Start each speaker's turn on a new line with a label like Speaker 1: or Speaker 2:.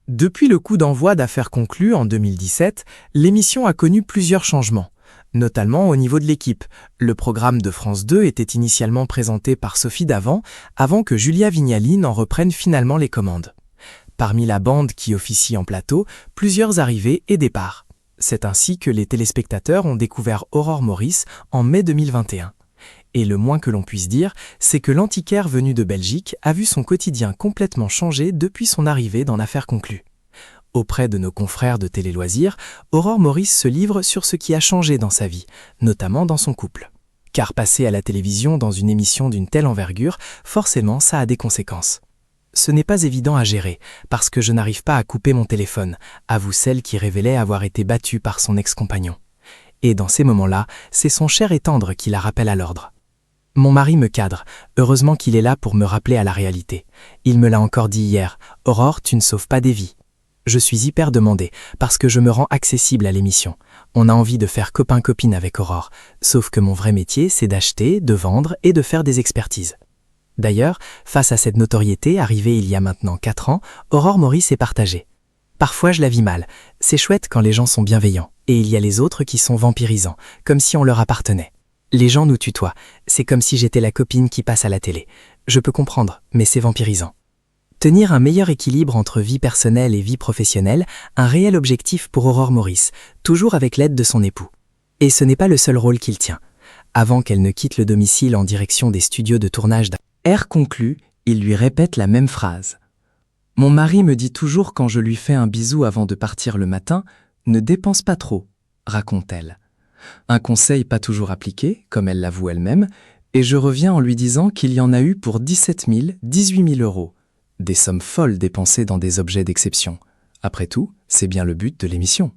Speaker 1: Depuis le coup d'envoi d'Affaires conclues en 2017, l'émission a connu plusieurs changements, notamment au niveau de l'équipe. Le programme de France 2 était initialement présenté par Sophie Davant, avant que Julia Vignali n'en reprenne finalement les commandes. Parmi la bande qui officie en plateau, plusieurs arrivées et départs. C'est ainsi que les téléspectateurs ont découvert Aurore Maurice en mai 2021. Et le moins que l'on puisse dire, c'est que l'antiquaire venu de Belgique a vu son quotidien complètement changer depuis son arrivée dans Affaires conclues. Auprès de nos confrères de Télé Loisirs, Aurore Maurice se livre sur ce qui a changé dans sa vie, notamment dans son couple. Car passer à la télévision dans une émission d'une telle envergure, forcément ça a des conséquences. Ce n'est pas évident à gérer, parce que je n'arrive pas à couper mon téléphone, avoue celle qui révélait avoir été battue par son ex-compagnon. Et dans ces moments-là, c'est son cher et tendre qui la rappelle à l'ordre. Mon mari me cadre, heureusement qu'il est là pour me rappeler à la réalité. Il me l'a encore dit hier, « Aurore, tu ne sauves pas des vies ». Je suis hyper demandée, parce que je me rends accessible à l'émission. On a envie de faire copain-copine avec Aurore, sauf que mon vrai métier, c'est d'acheter, de vendre et de faire des expertises. D'ailleurs, face à cette notoriété arrivée il y a maintenant 4 ans, Aurore Maurice est partagée. Parfois je la vis mal, c'est chouette quand les gens sont bienveillants, et il y a les autres qui sont vampirisants, comme si on leur appartenait. Les gens nous tutoient, c'est comme si j'étais la copine qui passe à la télé. Je peux comprendre, mais c'est vampirisant. Tenir un meilleur équilibre entre vie personnelle et vie professionnelle, un réel objectif pour Aurore Maurice, toujours avec l'aide de son époux. Et ce n'est pas le seul rôle qu'il tient. Avant qu'elle ne quitte le domicile en direction des studios de tournage d'Affaires conclues, il lui répète la même phrase. « Mon mari me dit toujours quand je lui fais un bisou avant de partir le matin, ne dépense pas trop », raconte-t-elle. Un conseil pas toujours appliqué, comme elle l'avoue elle-même, et je reviens en lui disant qu'il y en a eu pour 17 000, 18 000 euros. Des sommes folles dépensées dans des objets d'exception. Après tout, c'est bien le but de l'émission.